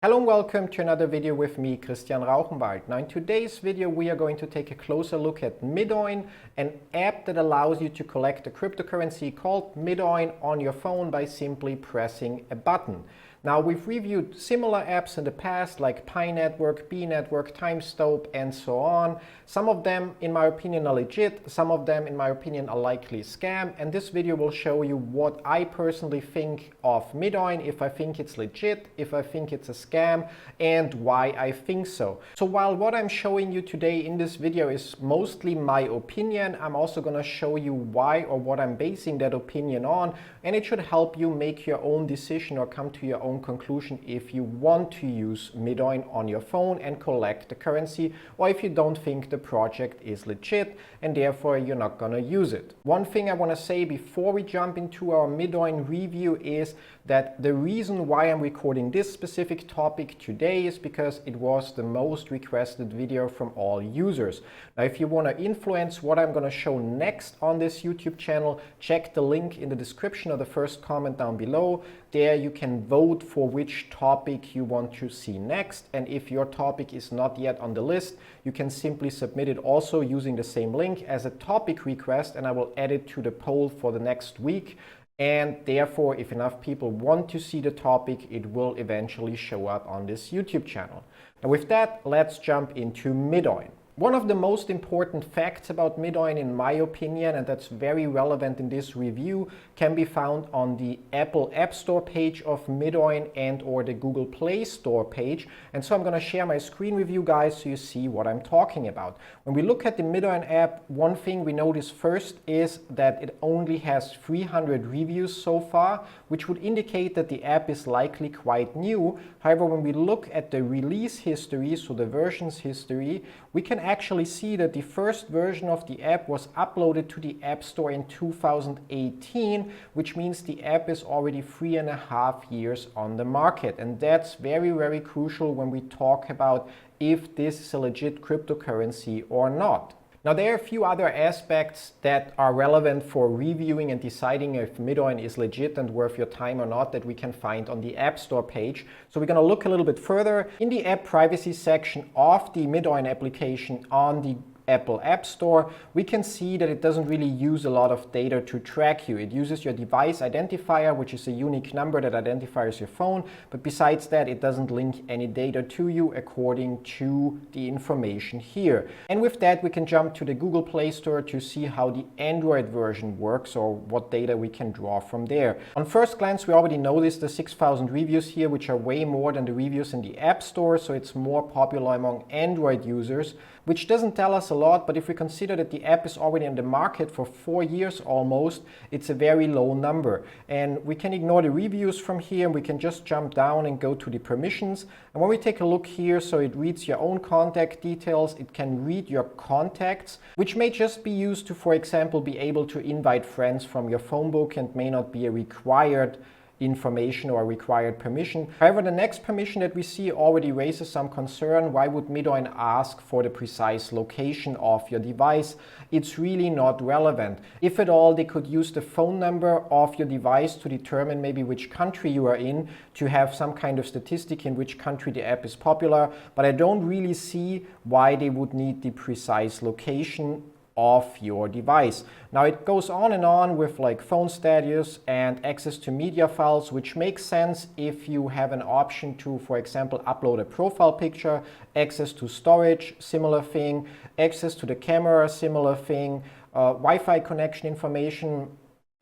Hello and welcome to another video with me, Rauchenwald. Now in today's video we are going to take a closer look at Midoin, an app that allows you to collect a cryptocurrency called Midoin on your phone by simply pressing a button. Now we've reviewed similar apps in the past like Pi Network, B Network, TimeStope and so on. Some of them in my opinion are legit, some of them in my opinion are likely scam, and this video will show you what I personally think of Midoin, if I think it's legit, if I think it's a scam, and why I think so. So while what I'm showing you today in this video is mostly my opinion, I'm also going to show you why or what I'm basing that opinion on, and it should help you make your own decision or come to your own conclusion if you want to use Midoin on your phone and collect the currency, or if you don't think the project is legit and therefore you're not going to use it. One thing I want to say before we jump into our Midoin review is that the reason why I'm recording this specific topic today is because it was the most requested video from all users. Now if you want to influence what I'm going to show next on this YouTube channel, check the link in the description or the first comment down below. There you can vote for which topic you want to see next, and if your topic is not yet on the list, you can simply submit it also using the same link as a topic request, and I will add it to the poll for the next week. And therefore, if enough people want to see the topic, it will eventually show up on this YouTube channel. Now with that, let's jump into Midoin. One of the most important facts about Midoin, in my opinion, and that's very relevant in this review, can be found on the Apple App Store page of Midoin and or the Google Play Store page. And so I'm going to share my screen with you guys so you see what I'm talking about. When we look at the Midoin app, one thing we notice first is that it only has 300 reviews so far, which would indicate that the app is likely quite new. However, when we look at the release history, so the versions history, we can actually see that the first version of the app was uploaded to the App Store in 2018, which means the app is already 3.5 years on the market. And that's very, very crucial when we talk about if this is a legit cryptocurrency or not. Now there are a few other aspects that are relevant for reviewing and deciding if Midoin is legit and worth your time or not that we can find on the App Store page. So we're going to look a little bit further. In the app privacy section of the Midoin application on the Apple App Store, we can see that it doesn't really use a lot of data to track you. It uses your device identifier, which is a unique number that identifies your phone, but besides that it doesn't link any data to you according to the information here. And with that we can jump to the Google Play Store to see how the Android version works or what data we can draw from there. On first glance we already noticed the 6,000 reviews here, which are way more than the reviews in the App Store, so it's more popular among Android users, which doesn't tell us a lot, but if we consider that the app is already on the market for 4 years almost, it's a very low number. And we can ignore the reviews from here, and we can just jump down and go to the permissions. And when we take a look here, so it reads your own contact details, it can read your contacts, which may just be used to, for example, be able to invite friends from your phone book and may not be a required information or required permission. However, the next permission that we see already raises some concern. Why would Midoin ask for the precise location of your device? It's really not relevant. If at all, they could use the phone number of your device to determine maybe which country you are in, to have some kind of statistic in which country the app is popular, but I don't really see why they would need the precise location of your device. Now it goes on and on with like phone status and access to media files, which makes sense if you have an option to, for example, upload a profile picture, access to storage, similar thing, access to the camera, similar thing, Wi-Fi connection information.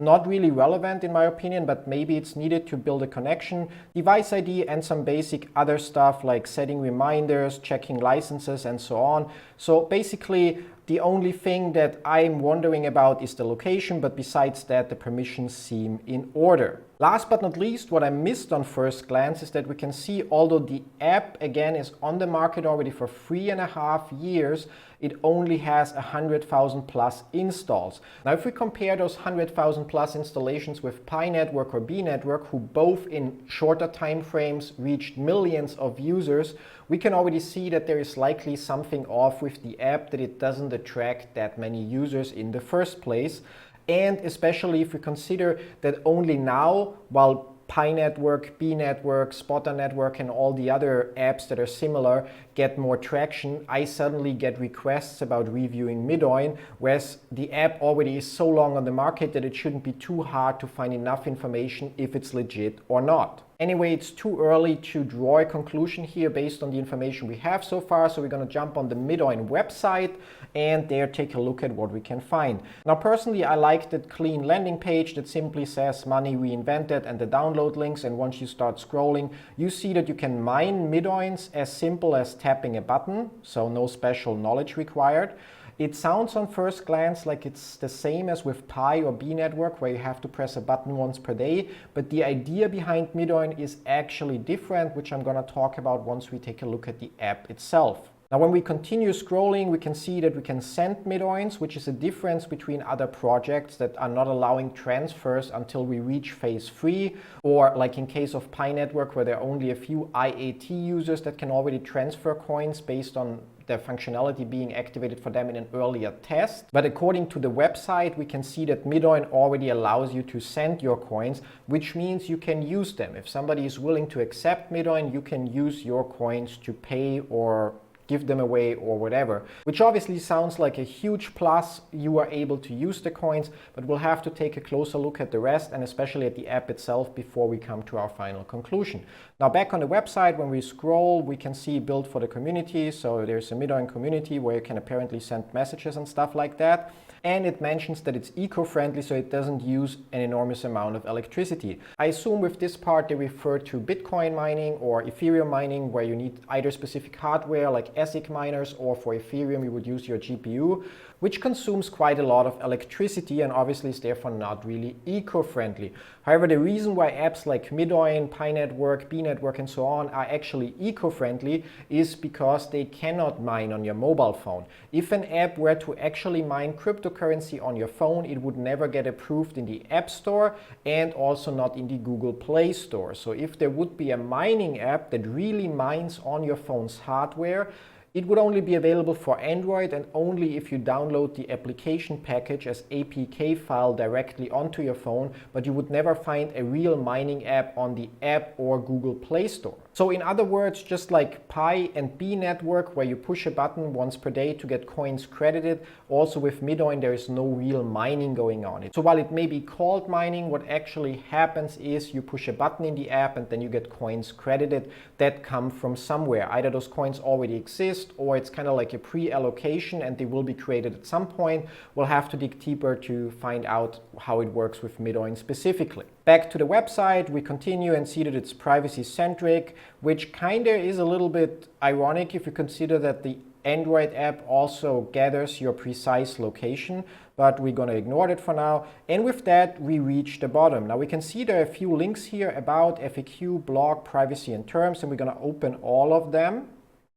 Not really relevant in my opinion, but maybe it's needed to build a connection, device ID, and some basic other stuff like setting reminders, checking licenses, and so on. So basically, the only thing that I'm wondering about is the location, but besides that, the permissions seem in order. Last but not least, what I missed on first glance is that we can see, although the app again is on the market already for 3.5 years, it only has 100,000 plus installs. Now if we compare those 100,000 plus installations with Pi Network or B Network, who both in shorter time frames reached millions of users, we can already see that there is likely something off with the app, that it doesn't attract that many users in the first place. And especially if we consider that only now, while Pi Network, B Network, Spotter Network, and all the other apps that are similar get more traction, I suddenly get requests about reviewing Midoin, whereas the app already is so long on the market that it shouldn't be too hard to find enough information if it's legit or not. Anyway, it's too early to draw a conclusion here based on the information we have so far, so we're going to jump on the Midoin website and there take a look at what we can find. Now personally, I like that clean landing page that simply says money reinvented and the download links, and once you start scrolling, you see that you can mine Midoins as simple as tapping a button, so no special knowledge required. It sounds on first glance like it's the same as with Pi or B Network, where you have to press a button once per day, but the idea behind Midoin is actually different, which I'm going to talk about once we take a look at the app itself. Now when we continue scrolling, we can see that we can send Midoins, which is a difference between other projects that are not allowing transfers until we reach phase 3, or like in case of Pi Network, where there are only a few IAT users that can already transfer coins based on their functionality being activated for them in an earlier test. But according to the website, we can see that Midoin already allows you to send your coins, which means you can use them. If somebody is willing to accept Midoin, you can use your coins to pay or give them away or whatever, which obviously sounds like a huge plus. You are able to use the coins, but we'll have to take a closer look at the rest and especially at the app itself before we come to our final conclusion. Now back on the website, when we scroll, we can see built for the community. So there's a Midoin community where you can apparently send messages and stuff like that. And it mentions that it's eco-friendly, so it doesn't use an enormous amount of electricity. I assume with this part they refer to Bitcoin mining or Ethereum mining, where you need either specific hardware like ASIC miners, or for Ethereum you would use your GPU, which consumes quite a lot of electricity and obviously is therefore not really eco-friendly. However, the reason why apps like Midoin, Pi Network, B Network and so on are actually eco-friendly is because they cannot mine on your mobile phone. If an app were to actually mine cryptocurrency on your phone, it would never get approved in the App Store and also not in the Google Play Store. So if there would be a mining app that really mines on your phone's hardware, it would only be available for Android and only if you download the application package as APK file directly onto your phone, but you would never find a real mining app on the App or Google Play Store. So in other words, just like Pi and B Network, where you push a button once per day to get coins credited, also with Midoin there is no real mining going on. So while it may be called mining, what actually happens is you push a button in the app and then you get coins credited that come from somewhere. Either those coins already exist, or it's kind of like a pre-allocation and they will be created at some point. We'll have to dig deeper to find out how it works with Midoin specifically. Back to the website, we continue and see that it's privacy-centric, which kinda is a little bit ironic if you consider that the Android app also gathers your precise location, but we're going to ignore it for now. And with that, we reach the bottom. Now we can see there are a few links here about FAQ, blog, privacy and terms, and we're going to open all of them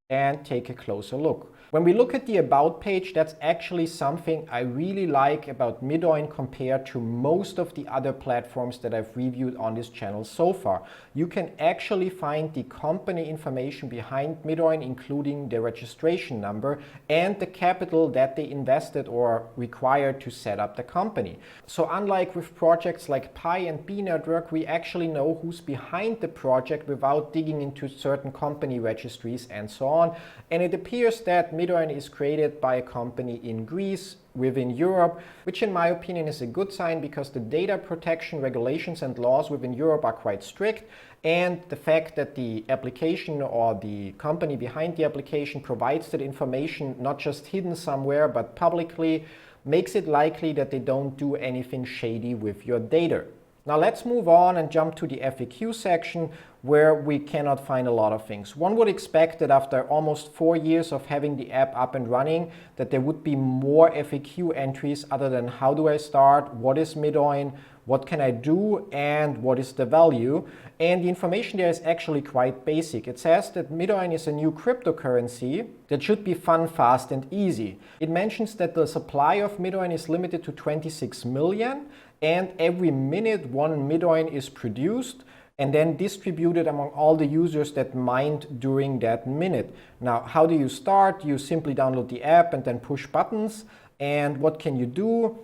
and take a closer look. When we look at the About page, that's actually something I really like about Midoin compared to most of the other platforms that I've reviewed on this channel so far. You can actually find the company information behind Midoin, including the registration number and the capital that they invested or required to set up the company. So unlike with projects like Pi and B Network, we actually know who's behind the project without digging into certain company registries and so on. And it appears that Midoin is created by a company in Greece within Europe, which in my opinion is a good sign because the data protection regulations and laws within Europe are quite strict, and the fact that the application or the company behind the application provides that information not just hidden somewhere but publicly makes it likely that they don't do anything shady with your data. Now let's move on and jump to the FAQ section, where we cannot find a lot of things. One would expect that after almost 4 years of having the app up and running, that there would be more FAQ entries other than how do I start, what is Midoin, what can I do, and what is the value. And the information there is actually quite basic. It says that Midoin is a new cryptocurrency that should be fun, fast, and easy. It mentions that the supply of Midoin is limited to 26 million, and every minute 1 Midoin is produced and then distributed among all the users that mined during that minute. Now, how do you start? You simply download the app and then push buttons. And what can you do?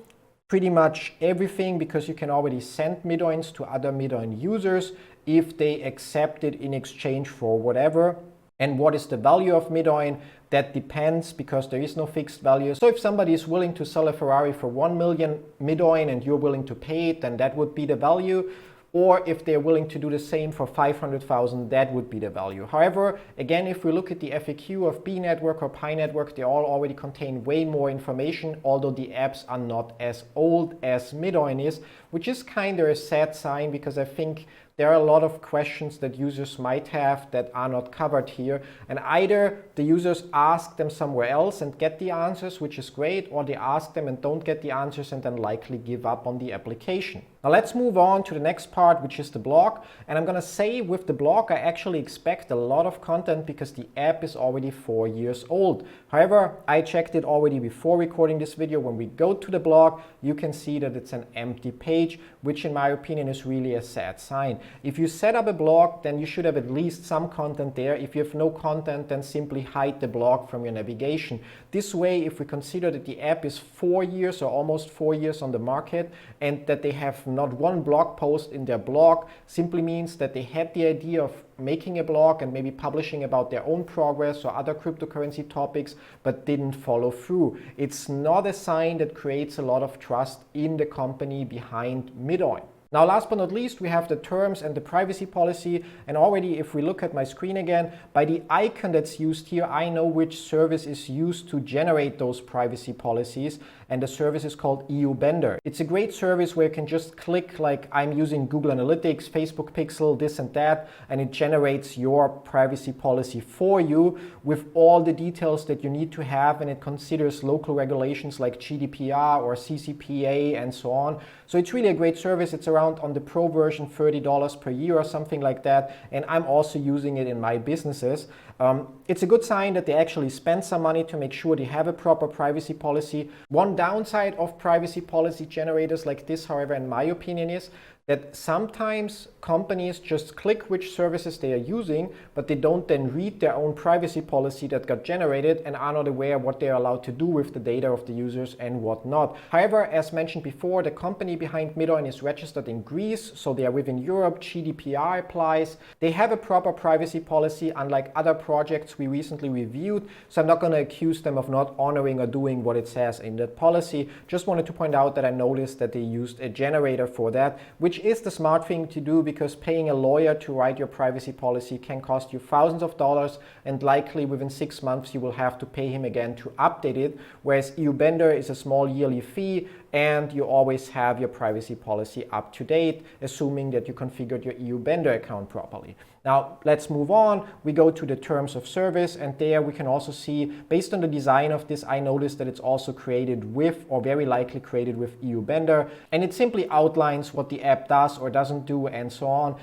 pretty much everything, because you can already send Midoins to other Midoin users if they accept it in exchange for whatever. And what is the value of Midoin? That depends, because there is no fixed value. So if somebody is willing to sell a Ferrari for 1 million Midoin and you're willing to pay it, then that would be the value. Or if they're willing to do the same for 500,000, that would be the value. However, again, if we look at the FAQ of B Network or Pi Network, they all already contain way more information, although the apps are not as old as Midoin is, which is kind of a sad sign, because I think there are a lot of questions that users might have that are not covered here. And either the users ask them somewhere else and get the answers, which is great, or they ask them and don't get the answers and then likely give up on the application. Now let's move on to the next part, which is the blog. And I'm going to say with the blog, I actually expect a lot of content because the app is already 4 years old. However, I checked it already before recording this video. When we go to the blog, you can see that it's an empty page, which in my opinion is really a sad sign. If you set up a blog, then you should have at least some content there. If you have no content, then simply hide the blog from your navigation. This way, if we consider that the app is 4 years or almost 4 years on the market, and that they have not one blog post in their blog, simply means that they had the idea of making a blog and maybe publishing about their own progress or other cryptocurrency topics, but didn't follow through. It's not a sign that creates a lot of trust in the company behind Midoin. Now, last but not least, we have the terms and the privacy policy. And already, if we look at my screen again, by the icon that's used here, I know which service is used to generate those privacy policies. And the service is called EU Bender. It's a great service where you can just click, like I'm using Google Analytics, Facebook Pixel, this and that, and it generates your privacy policy for you with all the details that you need to have, and it considers local regulations like GDPR or CCPA and so on. So it's really a great service. It's around on the pro version $30 per year or something like that, and I'm also using it in my businesses. It's a good sign that they actually spend some money to make sure they have a proper privacy policy. One downside of privacy policy generators like this, however, in my opinion, is that sometimes companies just click which services they are using, but they don't then read their own privacy policy that got generated and are not aware what they are allowed to do with the data of the users and whatnot. However, as mentioned before, the company behind Midoin is registered in Greece, so they are within Europe, GDPR applies. They have a proper privacy policy, unlike other projects we recently reviewed, so I'm not going to accuse them of not honoring or doing what it says in that policy. Just wanted to point out that I noticed that they used a generator for that, which is the smart thing to do, because paying a lawyer to write your privacy policy can cost you thousands of dollars, and likely within 6 months you will have to pay him again to update it, whereas EU Bender is a small yearly fee and you always have your privacy policy up to date, assuming that you configured your EU Bender account properly. Now let's move on. We go to the terms of service, and there we can also see, based on the design of this, I noticed that it's also created with, or very likely created with, EU Bender, and it simply outlines what the app does or doesn't do and so on.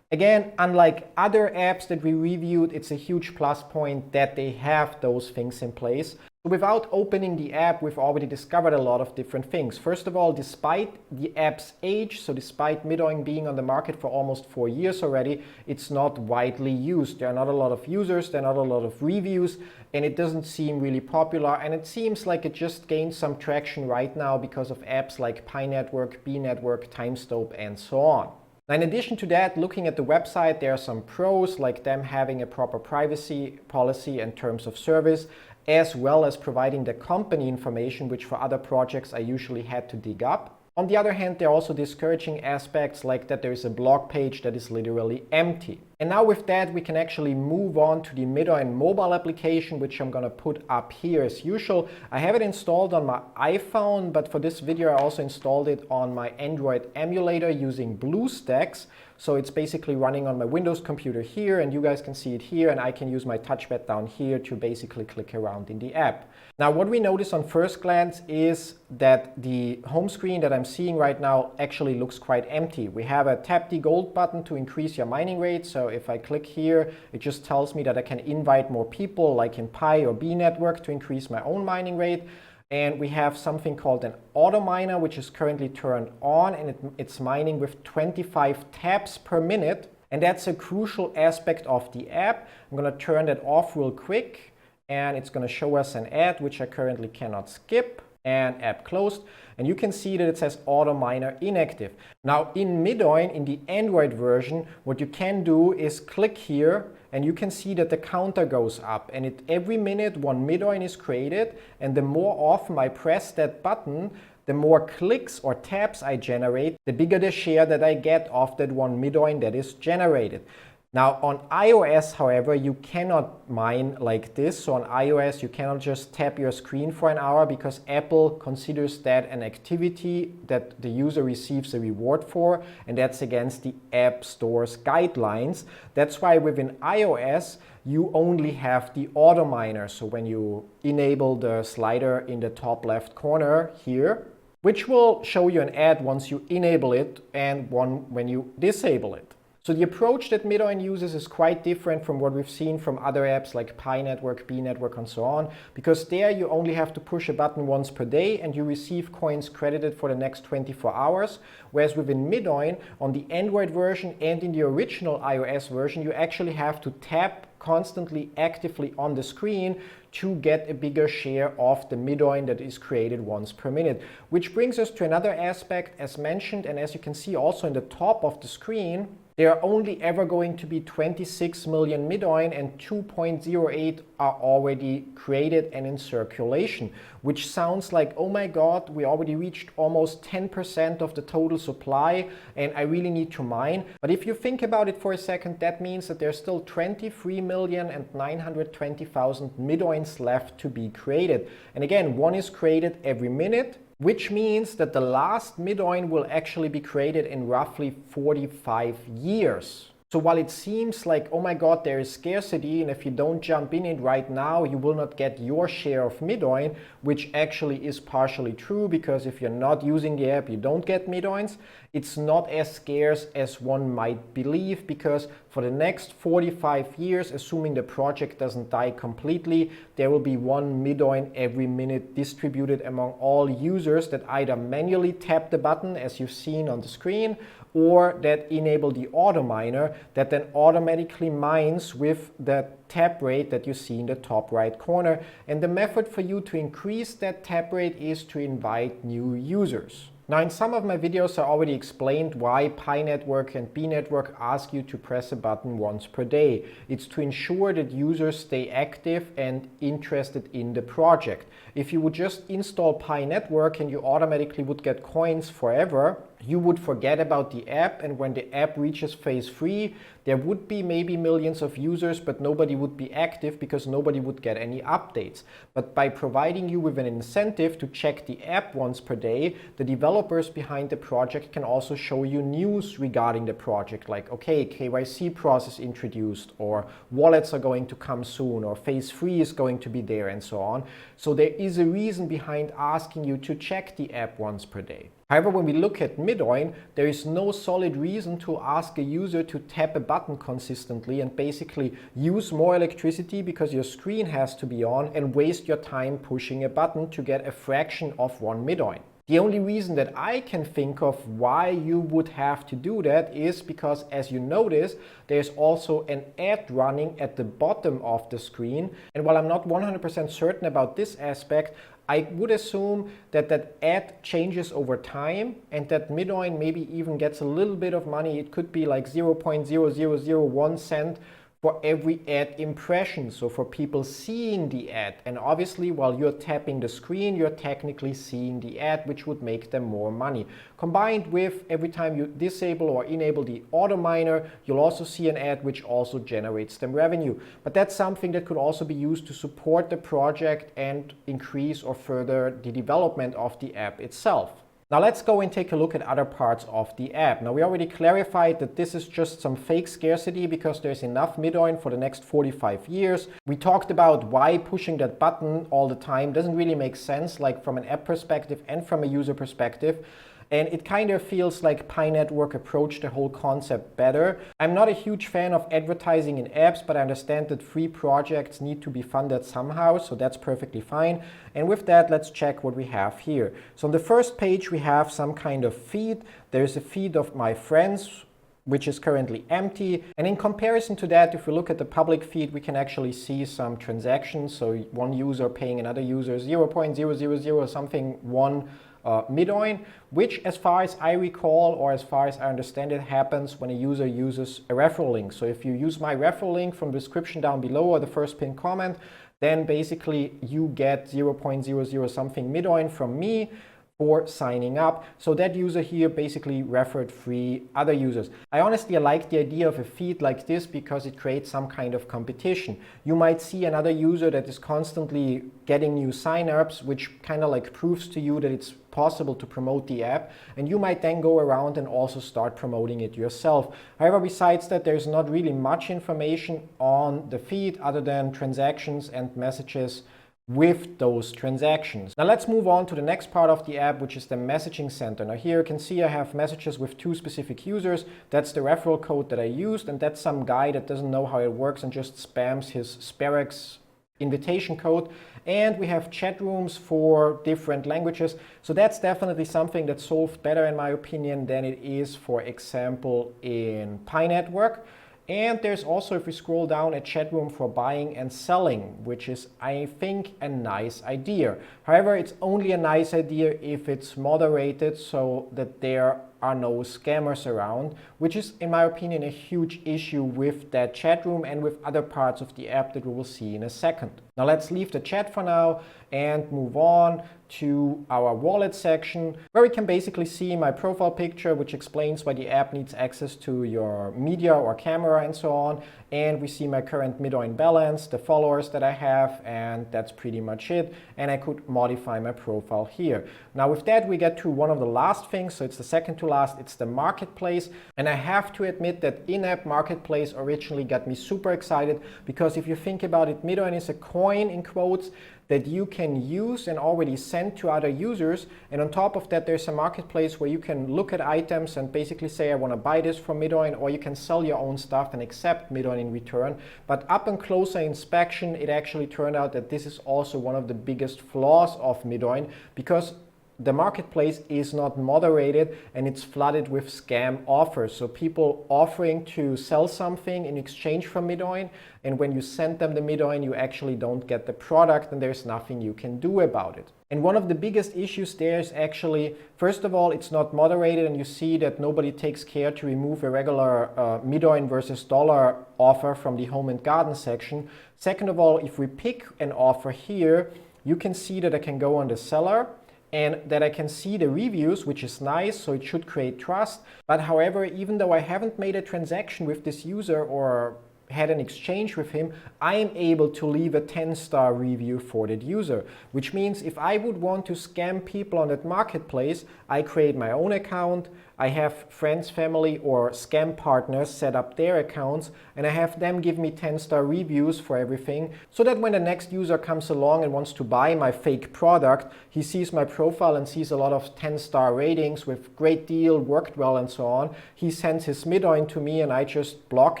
Again, unlike other apps that we reviewed, it's a huge plus point that they have those things in place. Without opening the app, we've already discovered a lot of different things. First of all, despite the app's age, so despite Midoin being on the market for almost 4 years already, it's not widely used. There are not a lot of users, there are not a lot of reviews, and it doesn't seem really popular. And it seems like it just gained some traction right now because of apps like Pi Network, B Network, TimeStope, and so on. Now, in addition to that, looking at the website, there are some pros, like them having a proper privacy policy and terms of service, as well as providing the company information, which for other projects I usually had to dig up. On the other hand, there are also discouraging aspects, like that there is a blog page that is literally empty. And now with that, we can actually move on to the Midoin mobile application, which I'm going to put up here as usual. I have it installed on my iPhone, but for this video I also installed it on my Android emulator using BlueStacks. So it's basically running on my Windows computer here, and you guys can see it here, and I can use my touchpad down here to basically click around in the app. Now, what we notice on first glance is that the home screen that I'm seeing right now actually looks quite empty. We have a tap the gold button to increase your mining rate. So if I click here, it just tells me that I can invite more people, like in Pi or B Network, to increase my own mining rate. And we have something called an auto miner, which is currently turned on, and it's mining with 25 taps per minute. And that's a crucial aspect of the app. I'm going to turn that off real quick, and it's going to show us an ad, which I currently cannot skip. and app closed. And you can see that it says auto miner inactive. Now in Midoin, in the Android version, what you can do is click here and you can see that the counter goes up, and every minute one Midoin is created, and the more often I press that button, the more clicks or taps I generate, the bigger the share that I get of that one Midoin that is generated. Now on iOS, however, you cannot mine like this. So on iOS, you cannot just tap your screen for an hour because Apple considers that an activity that the user receives a reward for, and that's against the App Store's guidelines. That's why within iOS, you only have the auto miner. So when you enable the slider in the top left corner here, which will show you an ad once you enable it and one when you disable it. So the approach that Midoin uses is quite different from what we've seen from other apps like Pi Network, B Network, and so on, because there you only have to push a button once per day and you receive coins credited for the next 24 hours. Whereas within Midoin, on the Android version and in the original iOS version, you actually have to tap constantly actively on the screen to get a bigger share of the Midoin that is created once per minute. Which brings us to another aspect, as mentioned, and as you can see also in the top of the screen, there are only ever going to be 26 million Midoin, and 2.08 are already created and in circulation, which sounds like, oh my god, we already reached almost 10% of the total supply and I really need to mine. But if you think about it for a second, that means that there's still 23,920,000 Midoins left to be created. And again, one is created every minute, which means that the last Midoin will actually be created in roughly 45 years. So while it seems like, oh my god, there is scarcity, and if you don't jump in it right now, you will not get your share of Midoin, which actually is partially true, because if you're not using the app, you don't get Midoins. It's not as scarce as one might believe, because for the next 45 years, assuming the project doesn't die completely, there will be one Midoin every minute distributed among all users that either manually tap the button, as you've seen on the screen, or that enable the auto miner that then automatically mines with the tap rate that you see in the top right corner. And the method for you to increase that tap rate is to invite new users. Now, in some of my videos, I already explained why Pi Network and B Network ask you to press a button once per day. It's to ensure that users stay active and interested in the project. If you would just install Pi Network and you automatically would get coins forever, you would forget about the app, and when the app reaches phase 3, there would be maybe millions of users, but nobody would be active because nobody would get any updates. But by providing you with an incentive to check the app once per day, the developers behind the project can also show you news regarding the project, like, okay, KYC process introduced, or wallets are going to come soon, or phase 3 is going to be there, and so on. So there is a reason behind asking you to check the app once per day. However, when we look at Midoin, there is no solid reason to ask a user to tap a button consistently and basically use more electricity because your screen has to be on and waste your time pushing a button to get a fraction of one Midoin. The only reason that I can think of why you would have to do that is because, as you notice, there's also an ad running at the bottom of the screen. And while I'm not 100% certain about this aspect, I would assume that that ad changes over time and that Midoin maybe even gets a little bit of money. It could be like 0.0001 cent for every ad impression, so for people seeing the ad. And obviously, while you're tapping the screen, you're technically seeing the ad, which would make them more money. Combined with every time you disable or enable the auto miner, you'll also see an ad which also generates them revenue. But that's something that could also be used to support the project and increase or further the development of the app itself. Now let's go and take a look at other parts of the app. Now we already clarified that this is just some fake scarcity because there's enough Midoin for the next 45 years. We talked about why pushing that button all the time doesn't really make sense, like from an app perspective and from a user perspective. And it kind of feels like Pi Network approached the whole concept better. I'm not a huge fan of advertising in apps, but I understand that free projects need to be funded somehow, so that's perfectly fine. And with that, let's check what we have here. So on the first page, we have some kind of feed. There's a feed of my friends, which is currently empty. And in comparison to that, if we look at the public feed, we can actually see some transactions. So one user paying another user 0.000 something one Midoin, which as far as I recall, or as far as I understand it, happens when a user uses a referral link. So if you use my referral link from the description down below or the first pinned comment, then basically you get 0.00 something Midoin from me for signing up. So that user here basically referred 3 other users. I honestly like the idea of a feed like this because it creates some kind of competition. You might see another user that is constantly getting new signups, which kind of like proves to you that it's possible to promote the app, and you might then go around and also start promoting it yourself. However, besides that, there's not really much information on the feed other than transactions and messages with those transactions. Now let's move on to the next part of the app, which is the messaging center. Now here you can see I have messages with 2 specific users. That's the referral code that I used, and that's some guy that doesn't know how it works and just spams his Sperex invitation code. And we have chat rooms for different languages. So that's definitely something that's solved better in my opinion than it is, for example, in Pi Network. And there's also, if we scroll down, a chat room for buying and selling, which is, I think, a nice idea. However, it's only a nice idea if it's moderated so that there are no scammers around, which is, in my opinion, a huge issue with that chat room and with other parts of the app that we will see in a second. Now let's leave the chat for now and move on to our wallet section, where we can basically see my profile picture, which explains why the app needs access to your media or camera and so on. And we see my current Midoin balance, the followers that I have, and that's pretty much it. And I could modify my profile here. Now with that, we get to one of the last things. So it's the second to last, it's the marketplace. And I have to admit that in-app marketplace originally got me super excited, because if you think about it, Midoin is a coin in quotes that you can use and already send to other users. And on top of that, there's a marketplace where you can look at items and basically say, I want to buy this from Midoin, or you can sell your own stuff and accept Midoin in return. But upon closer inspection, it actually turned out that this is also one of the biggest flaws of Midoin, because the marketplace is not moderated and it's flooded with scam offers. So people offering to sell something in exchange for Midoin, and when you send them the Midoin, you actually don't get the product and there's nothing you can do about it. And one of the biggest issues there is actually, first of all, it's not moderated, and you see that nobody takes care to remove a regular Midoin versus dollar offer from the home and garden section. Second of all, if we pick an offer here, you can see that I can go on the seller and that I can see the reviews, which is nice, so it should create trust. But however, even though I haven't made a transaction with this user or had an exchange with him, I am able to leave a 10-star review for that user, which means if I would want to scam people on that marketplace, I create my own account, I have friends, family, or scam partners set up their accounts, and I have them give me 10-star reviews for everything, so that when the next user comes along and wants to buy my fake product, he sees my profile and sees a lot of 10-star ratings with great deal, worked well, and so on. He sends his Midoin to me, and I just block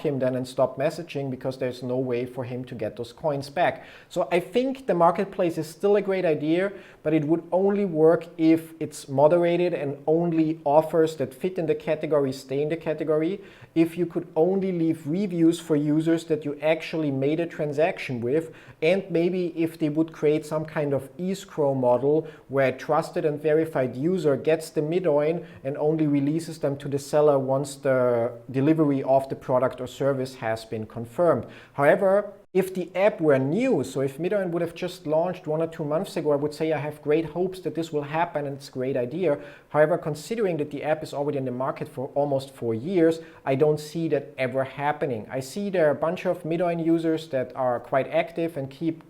him then and stop messaging, because there's no way for him to get those coins back. So I think the marketplace is still a great idea, but it would only work if it's moderated and only offers that fit in the category stay in the category. If you could only leave reviews for users that you actually made a transaction with, and maybe if they would create some kind of escrow model where a trusted and verified user gets the Midoin and only releases them to the seller once the delivery of the product or service has been confirmed. However, if the app were new, so if Midoin would have just launched 1 or 2 months ago, I would say I have great hopes that this will happen and it's a great idea. However, considering that the app is already in the market for almost 4 years, I don't see that ever happening. I see there are a bunch of Midoin users that are quite active and keep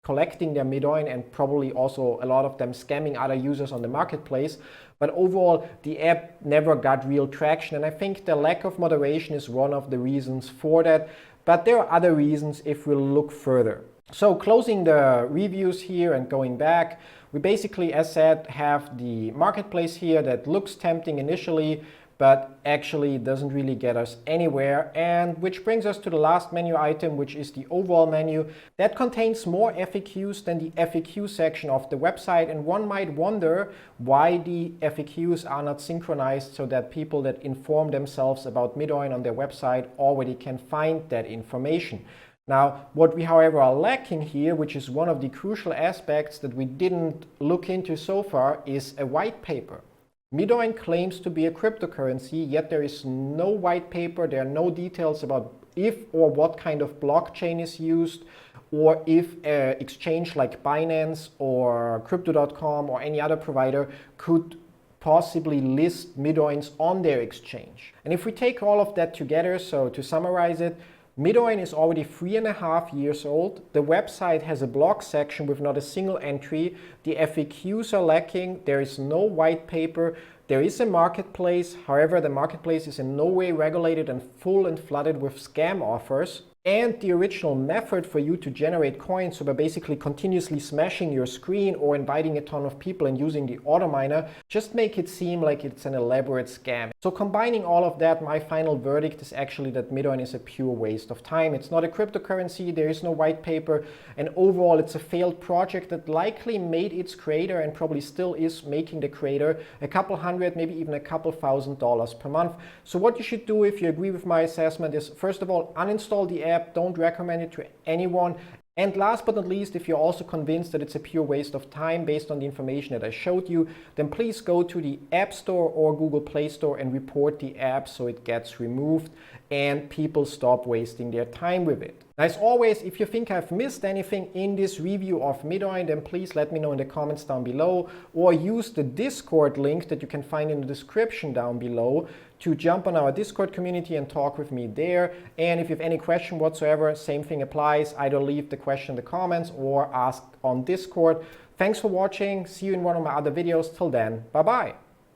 collecting their Midoin, and probably also a lot of them scamming other users on the marketplace. But overall, the app never got real traction, and I think the lack of moderation is one of the reasons for that. But there are other reasons if we look further. So closing the reviews here and going back, we basically, as said, have the marketplace here that looks tempting initially, but actually it doesn't really get us anywhere. And which brings us to the last menu item, which is the overall menu. That contains more FAQs than the FAQ section of the website, and one might wonder why the FAQs are not synchronized so that people that inform themselves about Midoin on their website already can find that information. Now, what we, however, are lacking here, which is one of the crucial aspects that we didn't look into so far, is a white paper. Midoin claims to be a cryptocurrency, yet there is no white paper, there are no details about if or what kind of blockchain is used, or if an exchange like Binance or Crypto.com or any other provider could possibly list Midoins on their exchange. And if we take all of that together, so to summarize it, Midoin is already 3.5 years old. The website has a blog section with not a single entry. The FAQs are lacking. There is no white paper. There is a marketplace. However, the marketplace is in no way regulated and full and flooded with scam offers. And the original method for you to generate coins, so by basically continuously smashing your screen or inviting a ton of people and using the auto miner, just make it seem like it's an elaborate scam. So combining all of that, my final verdict is actually that Midoin is a pure waste of time. It's not a cryptocurrency, there is no white paper, and overall it's a failed project that likely made its creator, and probably still is making the creator, a couple hundred, maybe even a couple $1,000s per month. So what you should do, if you agree with my assessment, is first of all, uninstall the app. Don't recommend it to anyone. And last but not least, if you're also convinced that it's a pure waste of time based on the information that I showed you, then please go to the App Store or Google Play Store and report the app so it gets removed and people stop wasting their time with it. As always, if you think I've missed anything in this review of Midoin, then please let me know in the comments down below, or use the Discord link that you can find in the description down below to jump on our Discord community and talk with me there. And if you have any question whatsoever, same thing applies. Either leave the question in the comments or ask on Discord. Thanks for watching. See you in one of my other videos. Till then, bye bye.